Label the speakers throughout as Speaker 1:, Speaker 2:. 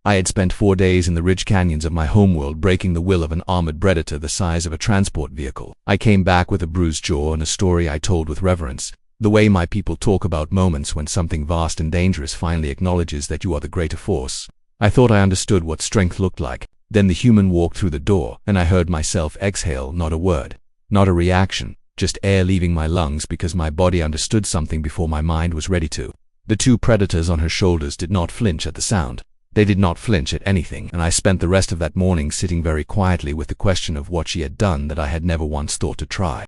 Speaker 1: I had spent 4 days in the ridge canyons of my homeworld breaking the will of an armored predator the size of a transport vehicle. I came back with a bruised jaw and a story I told with reverence. The way my people talk about moments when something vast and dangerous finally acknowledges that you are the greater force. I thought I understood what strength looked like. Then the human walked through the door, and I heard myself exhale, not a word, not a reaction, just air leaving my lungs because my body understood something before my mind was ready to. The 2 predators on her shoulders did not flinch at the sound. They did not flinch at anything, and I spent the rest of that morning sitting very quietly with the question of what she had done that I had never once thought to try.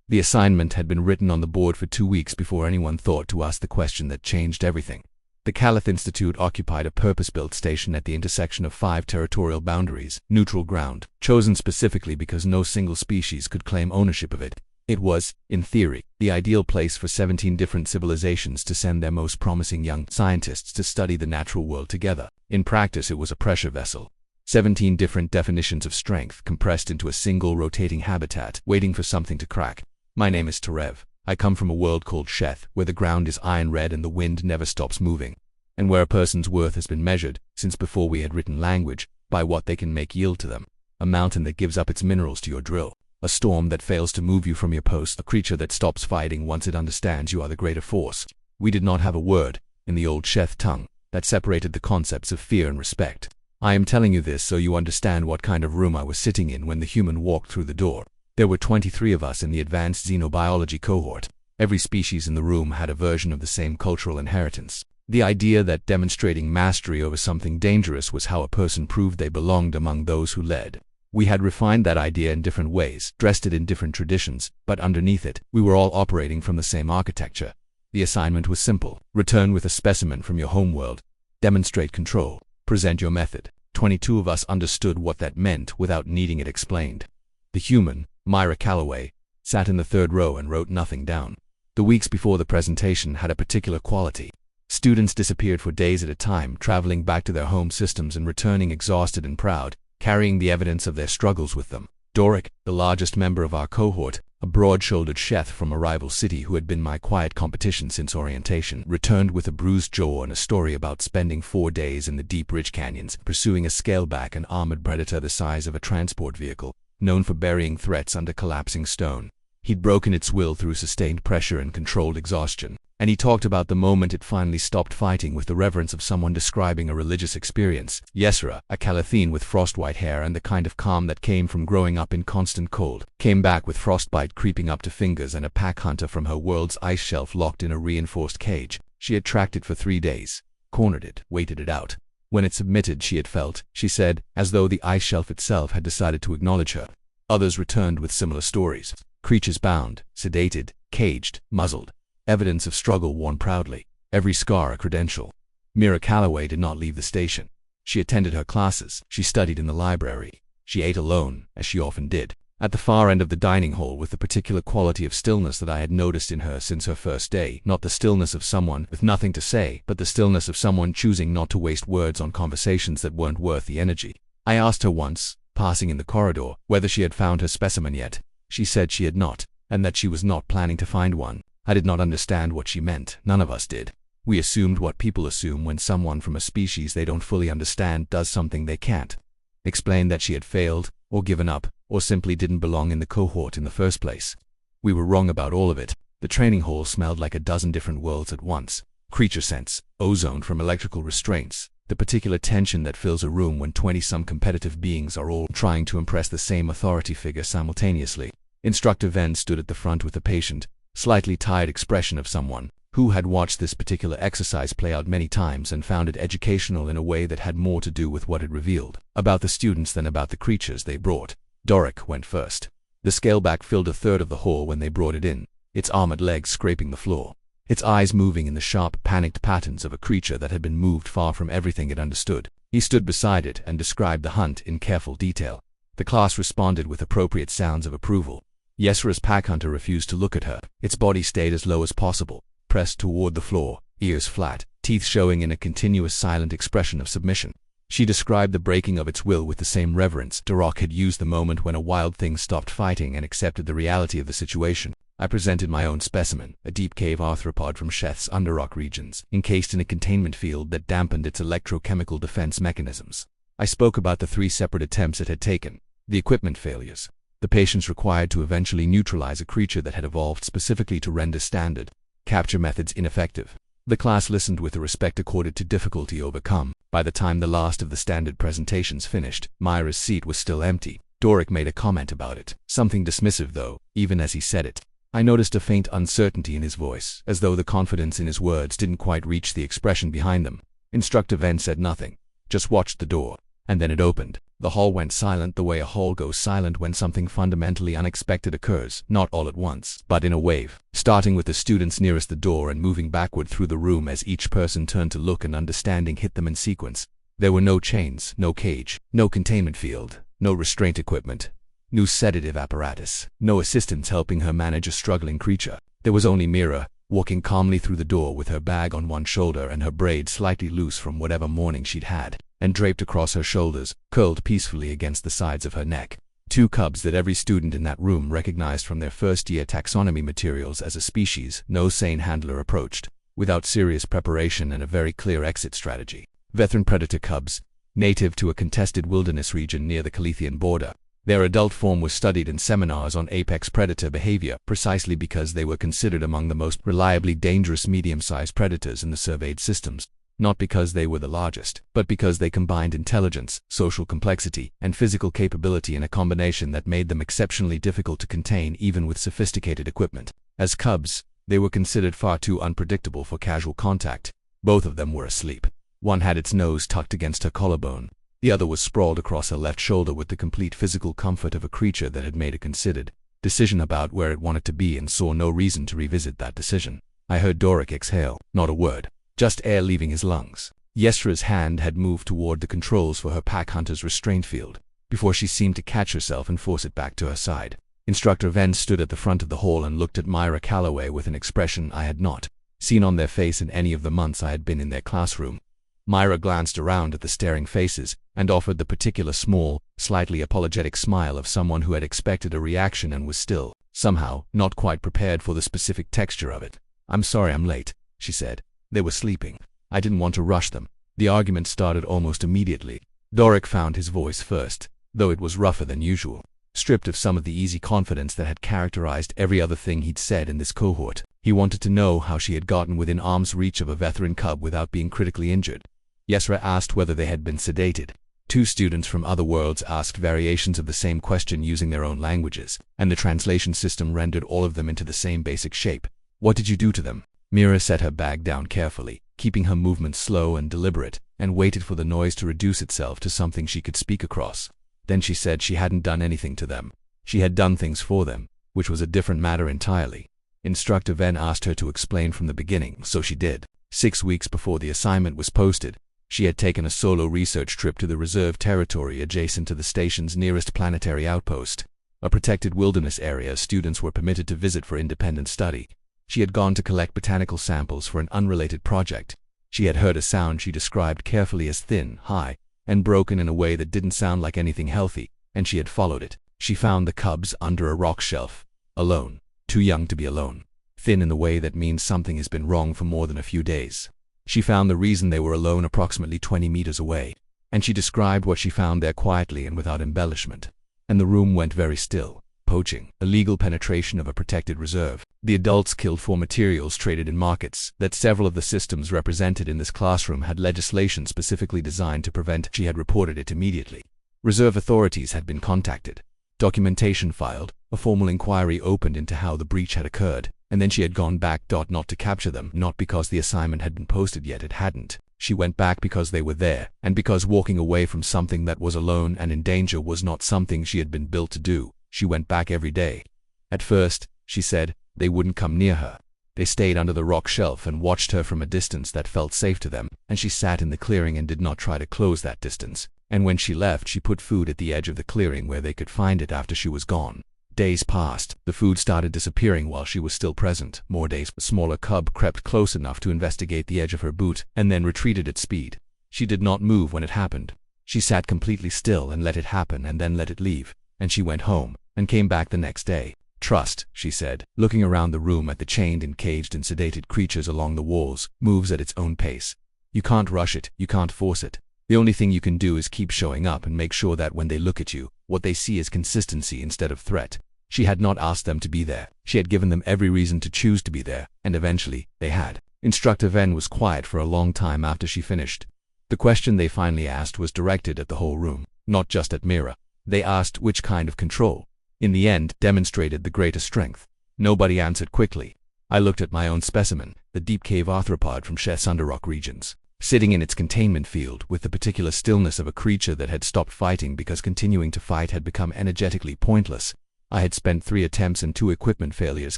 Speaker 1: The assignment had been written on the board for 2 weeks before anyone thought to ask the question that changed everything. The Calith Institute occupied a purpose-built station at the intersection of 5 territorial boundaries, neutral ground, chosen specifically because no single species could claim ownership of it. It was, in theory, the ideal place for 17 different civilizations to send their most promising young scientists to study the natural world together. In practice, it was a pressure vessel. 17 different definitions of strength compressed into a single rotating habitat, waiting for something to crack. My name is Terev. I come from a world called Sheth, where the ground is iron red and the wind never stops moving, and where a person's worth has been measured, since before we had written language, by what they can make yield to them. A mountain that gives up its minerals to your drill. A storm that fails to move you from your post. A creature that stops fighting once it understands you are the greater force. We did not have a word, in the old Sheth tongue, that separated the concepts of fear and respect. I am telling you this so you understand what kind of room I was sitting in when the human walked through the door. There were 23 of us in the advanced xenobiology cohort. Every species in the room had a version of the same cultural inheritance. The idea that demonstrating mastery over something dangerous was how a person proved they belonged among those who led. We had refined that idea in different ways, dressed it in different traditions, but underneath it, we were all operating from the same architecture. The assignment was simple. Return with a specimen from your homeworld. Demonstrate control. Present your method. 22 of us understood what that meant without needing it explained. The human, Myra Calloway, sat in the 3rd row and wrote nothing down. The weeks before the presentation had a particular quality. Students disappeared for days at a time, traveling back to their home systems and returning exhausted and proud, carrying the evidence of their struggles with them. Doric, the largest member of our cohort, a broad-shouldered Sheth from a rival city who had been my quiet competition since orientation, returned with a bruised jaw and a story about spending 4 days in the deep ridge canyons, pursuing a scaleback and armored predator the size of a transport vehicle, known for burying threats under collapsing stone. He'd broken its will through sustained pressure and controlled exhaustion, and he talked about the moment it finally stopped fighting with the reverence of someone describing a religious experience. Yesra, a Calathene with frostwhite hair and the kind of calm that came from growing up in constant cold, came back with frostbite creeping up to fingers and a pack hunter from her world's ice shelf locked in a reinforced cage. She had tracked it for 3 days, cornered it, waited it out. When it submitted, she had felt, she said, as though the ice shelf itself had decided to acknowledge her. Others returned with similar stories. Creatures bound, sedated, caged, muzzled. Evidence of struggle worn proudly. Every scar a credential. Myra Calloway did not leave the station. She attended her classes. She studied in the library. She ate alone, as she often did, at the far end of the dining hall with the particular quality of stillness that I had noticed in her since her first day. Not the stillness of someone with nothing to say, but the stillness of someone choosing not to waste words on conversations that weren't worth the energy. I asked her once, passing in the corridor, whether she had found her specimen yet. She said she had not, and that she was not planning to find one. I did not understand what she meant. None of us did. We assumed what people assume when someone from a species they don't fully understand does something they can't. Explained that she had failed, or given up, or simply didn't belong in the cohort in the first place. We were wrong about all of it. The training hall smelled like a dozen different worlds at once. Creature scents, ozone from electrical restraints, the particular tension that fills a room when 20-some competitive beings are all trying to impress the same authority figure simultaneously. Instructor Venn stood at the front with a patient, slightly tired expression of someone who had watched this particular exercise play out many times and found it educational in a way that had more to do with what it revealed about the students than about the creatures they brought. Doric went first. The scaleback filled a third of the hall when they brought it in, its armored legs scraping the floor, its eyes moving in the sharp, panicked patterns of a creature that had been moved far from everything it understood. He stood beside it and described the hunt in careful detail. The class responded with appropriate sounds of approval. Yesra's pack hunter refused to look at her. Its body stayed as low as possible, pressed toward the floor, ears flat, teeth showing in a continuous silent expression of submission. She described the breaking of its will with the same reverence Darok had used the moment when a wild thing stopped fighting and accepted the reality of the situation. I presented my own specimen, a deep cave arthropod from Sheth's underrock regions, encased in a containment field that dampened its electrochemical defense mechanisms. I spoke about the 3 separate attempts it had taken, the equipment failures, the patience required to eventually neutralize a creature that had evolved specifically to render standard capture methods ineffective. The class listened with the respect accorded to difficulty overcome. By the time the last of the standard presentations finished, Myra's seat was still empty. Doric made a comment about it, something dismissive though, even as he said it. I noticed a faint uncertainty in his voice, as though the confidence in his words didn't quite reach the expression behind them. Instructor Venn said nothing, just watched the door, and then it opened. The hall went silent the way a hall goes silent when something fundamentally unexpected occurs, not all at once, but in a wave, starting with the students nearest the door and moving backward through the room as each person turned to look and understanding hit them in sequence. There were no chains, no cage, no containment field, no restraint equipment, no sedative apparatus, no assistants helping her manage a struggling creature. There was only Mira, walking calmly through the door with her bag on one shoulder and her braid slightly loose from whatever mourning she'd had, and draped across her shoulders, curled peacefully against the sides of her neck. 2 cubs that every student in that room recognized from their first-year taxonomy materials as a species no sane handler approached, without serious preparation and a very clear exit strategy. Veteran predator cubs, native to a contested wilderness region near the Calithian border. Their adult form was studied in seminars on apex predator behavior precisely because they were considered among the most reliably dangerous medium-sized predators in the surveyed systems. Not because they were the largest, but because they combined intelligence, social complexity, and physical capability in a combination that made them exceptionally difficult to contain even with sophisticated equipment. As cubs, they were considered far too unpredictable for casual contact. Both of them were asleep. One had its nose tucked against her collarbone. The other was sprawled across her left shoulder with the complete physical comfort of a creature that had made a considered decision about where it wanted to be and saw no reason to revisit that decision. I heard Doric exhale, not a word. Just air leaving his lungs. Yestra's hand had moved toward the controls for her pack hunter's restraint field, before she seemed to catch herself and force it back to her side. Instructor Venn stood at the front of the hall and looked at Myra Calloway with an expression I had not seen on their face in any of the months I had been in their classroom. Myra glanced around at the staring faces and offered the particular small, slightly apologetic smile of someone who had expected a reaction and was still, somehow, not quite prepared for the specific texture of it. "I'm sorry I'm late," she said. "They were sleeping. I didn't want to rush them." The argument started almost immediately. Doric found his voice first, though it was rougher than usual, stripped of some of the easy confidence that had characterized every other thing he'd said in this cohort. He wanted to know how she had gotten within arm's reach of a veteran cub without being critically injured. Yesra asked whether they had been sedated. 2 students from other worlds asked variations of the same question using their own languages, and the translation system rendered all of them into the same basic shape. "What did you do to them?" Mira set her bag down carefully, keeping her movements slow and deliberate, and waited for the noise to reduce itself to something she could speak across. Then she said she hadn't done anything to them. She had done things for them, which was a different matter entirely. Instructor Venn asked her to explain from the beginning, so she did. 6 weeks before the assignment was posted, she had taken a solo research trip to the reserve territory adjacent to the station's nearest planetary outpost, a protected wilderness area students were permitted to visit for independent study. She had gone to collect botanical samples for an unrelated project. She had heard a sound she described carefully as thin, high, and broken in a way that didn't sound like anything healthy, and she had followed it. She found the cubs under a rock shelf, alone, too young to be alone, thin in the way that means something has been wrong for more than a few days. She found the reason they were alone approximately 20 meters away, and she described what she found there quietly and without embellishment. And the room went very still. Poaching, illegal penetration of a protected reserve. The adults killed for materials traded in markets that several of the systems represented in this classroom had legislation specifically designed to prevent. She had reported it immediately. Reserve authorities had been contacted. Documentation filed, a formal inquiry opened into how the breach had occurred, and then she had gone back. Not to capture them, not because the assignment had been posted yet, it hadn't. She went back because they were there, and because walking away from something that was alone and in danger was not something she had been built to do. She went back every day. At first, she said, they wouldn't come near her. They stayed under the rock shelf and watched her from a distance that felt safe to them, and she sat in the clearing and did not try to close that distance. And when she left, she put food at the edge of the clearing where they could find it after she was gone. Days passed. The food started disappearing while she was still present. More days. A smaller cub crept close enough to investigate the edge of her boot, and then retreated at speed. She did not move when it happened. She sat completely still and let it happen and then let it leave. And she went home, and came back the next day. Trust, she said, looking around the room at the chained and caged and sedated creatures along the walls, moves at its own pace. You can't rush it, you can't force it. The only thing you can do is keep showing up and make sure that when they look at you, what they see is consistency instead of threat. She had not asked them to be there. She had given them every reason to choose to be there, and eventually, they had. Instructor Ven was quiet for a long time after she finished. The question they finally asked was directed at the whole room, not just at Mira. They asked which kind of control, in the end, demonstrated the greater strength. Nobody answered quickly. I looked at my own specimen, the deep cave arthropod from Sheth's Underrock regions, sitting in its containment field with the particular stillness of a creature that had stopped fighting because continuing to fight had become energetically pointless. I had spent 3 attempts and 2 equipment failures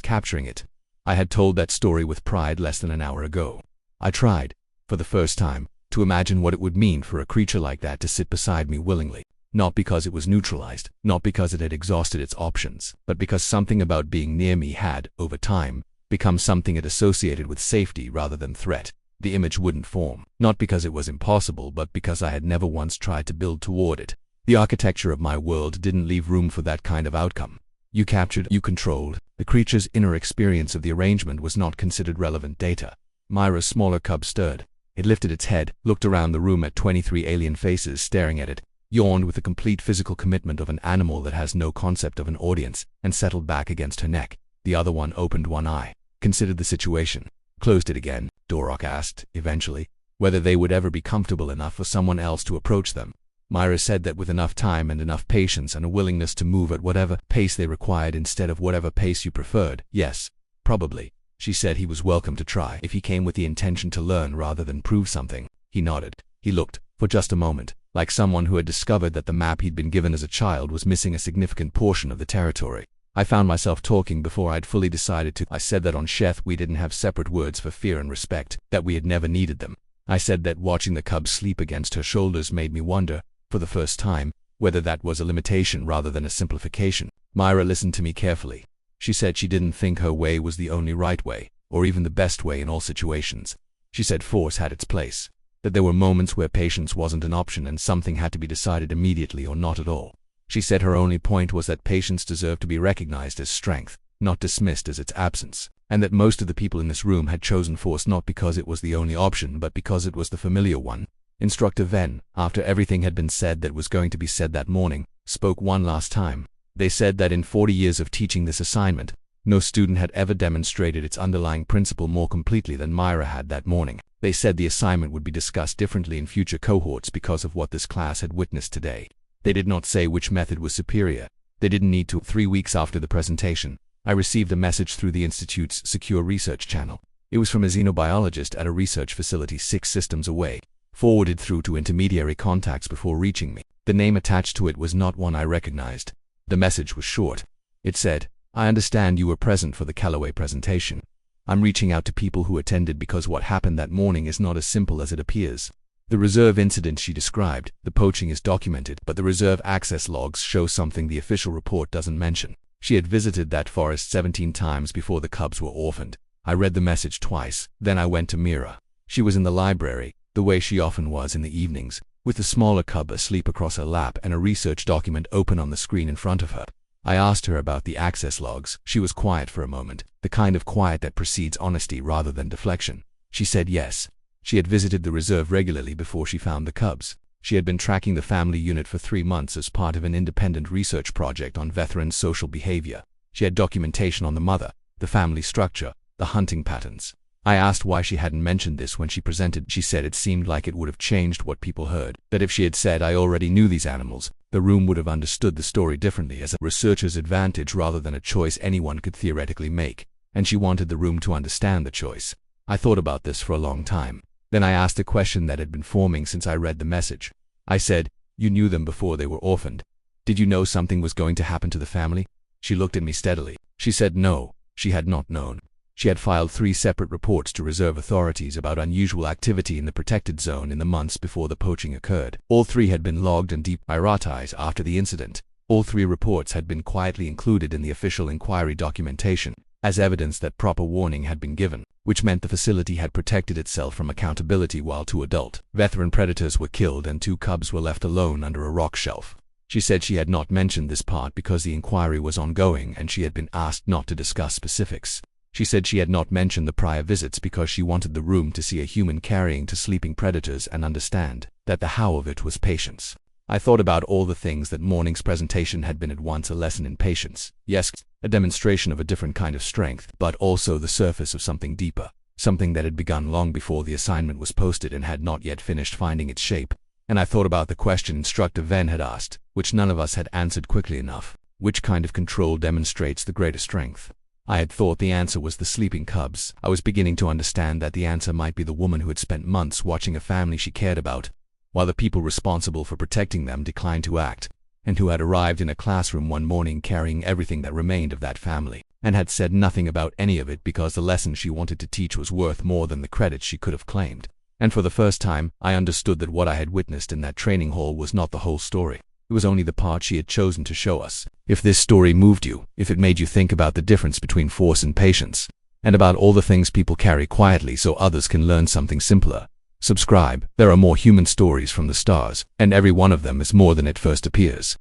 Speaker 1: capturing it. I had told that story with pride less than an hour ago. I tried, for the first time, to imagine what it would mean for a creature like that to sit beside me willingly. Not because it was neutralized, not because it had exhausted its options, but because something about being near me had, over time, become something it associated with safety rather than threat. The image wouldn't form, not because it was impossible, but because I had never once tried to build toward it. The architecture of my world didn't leave room for that kind of outcome. You captured, you controlled. The creature's inner experience of the arrangement was not considered relevant data. Myra's smaller cub stirred. It lifted its head, looked around the room at 23 alien faces staring at it, yawned with the complete physical commitment of an animal that has no concept of an audience, and settled back against her neck. The other one opened one eye, considered the situation, closed it again. Dorok asked, eventually, whether they would ever be comfortable enough for someone else to approach them. Myra said that with enough time and enough patience and a willingness to move at whatever pace they required instead of whatever pace you preferred, yes, probably. She said he was welcome to try if he came with the intention to learn rather than prove something. He nodded. He looked, for just a moment, like someone who had discovered that the map he'd been given as a child was missing a significant portion of the territory. I found myself talking before I'd fully decided to. I said that on Sheth we didn't have separate words for fear and respect, that we had never needed them. I said that watching the cub sleep against her shoulders made me wonder, for the first time, whether that was a limitation rather than a simplification. Myra listened to me carefully. She said she didn't think her way was the only right way, or even the best way in all situations. She said force had its place, that there were moments where patience wasn't an option and something had to be decided immediately or not at all. She said her only point was that patience deserved to be recognized as strength, not dismissed as its absence, and that most of the people in this room had chosen force not because it was the only option but because it was the familiar one. Instructor Ven, after everything had been said that was going to be said that morning, spoke one last time. They said that in 40 years of teaching this assignment, no student had ever demonstrated its underlying principle more completely than Myra had that morning. They said the assignment would be discussed differently in future cohorts because of what this class had witnessed today. They did not say which method was superior. They didn't need to. 3 weeks after the presentation, I received a message through the Institute's secure research channel. It was from a xenobiologist at a research facility 6 systems away, forwarded through to intermediary contacts before reaching me. The name attached to it was not one I recognized. The message was short. It said, "I understand you were present for the Callaway presentation. I'm reaching out to people who attended because what happened that morning is not as simple as it appears. The reserve incident she described, the poaching is documented, but the reserve access logs show something the official report doesn't mention. She had visited that forest 17 times before the cubs were orphaned." I read the message twice, then I went to Mira. She was in the library, the way she often was in the evenings, with the smaller cub asleep across her lap and a research document open on the screen in front of her. I asked her about the access logs. She was quiet for a moment, the kind of quiet that precedes honesty rather than deflection. She said yes. She had visited the reserve regularly before she found the cubs. She had been tracking the family unit for 3 months as part of an independent research project on veteran social behavior. She had documentation on the mother, the family structure, the hunting patterns. I asked why she hadn't mentioned this when she presented. She said it seemed like it would have changed what people heard, that if she had said I already knew these animals, the room would have understood the story differently as a researcher's advantage rather than a choice anyone could theoretically make, and she wanted the room to understand the choice. I thought about this for a long time. Then I asked a question that had been forming since I read the message. I said, "You knew them before they were orphaned. Did you know something was going to happen to the family?" She looked at me steadily. She said no, she had not known. She had filed 3 separate reports to reserve authorities about unusual activity in the protected zone in the months before the poaching occurred. All 3 had been logged and deprioritized after the incident. All 3 reports had been quietly included in the official inquiry documentation, as evidence that proper warning had been given, which meant the facility had protected itself from accountability while 2 adult veteran predators were killed and 2 cubs were left alone under a rock shelf. She said she had not mentioned this part because the inquiry was ongoing and she had been asked not to discuss specifics. She said she had not mentioned the prior visits because she wanted the room to see a human carrying to sleeping predators and understand that the how of it was patience. I thought about all the things that morning's presentation had been at once a lesson in patience, yes, a demonstration of a different kind of strength, but also the surface of something deeper, something that had begun long before the assignment was posted and had not yet finished finding its shape. And I thought about the question Instructor Ven had asked, which none of us had answered quickly enough. Which kind of control demonstrates the greater strength? I had thought the answer was the sleeping cubs. I was beginning to understand that the answer might be the woman who had spent months watching a family she cared about, while the people responsible for protecting them declined to act, and who had arrived in a classroom one morning carrying everything that remained of that family, and had said nothing about any of it because the lesson she wanted to teach was worth more than the credit she could have claimed. And for the first time, I understood that what I had witnessed in that training hall was not the whole story. It was only the part she had chosen to show us. If this story moved you, if it made you think about the difference between force and patience, and about all the things people carry quietly so others can learn something simpler, subscribe. There are more human stories from the stars, and every one of them is more than it first appears.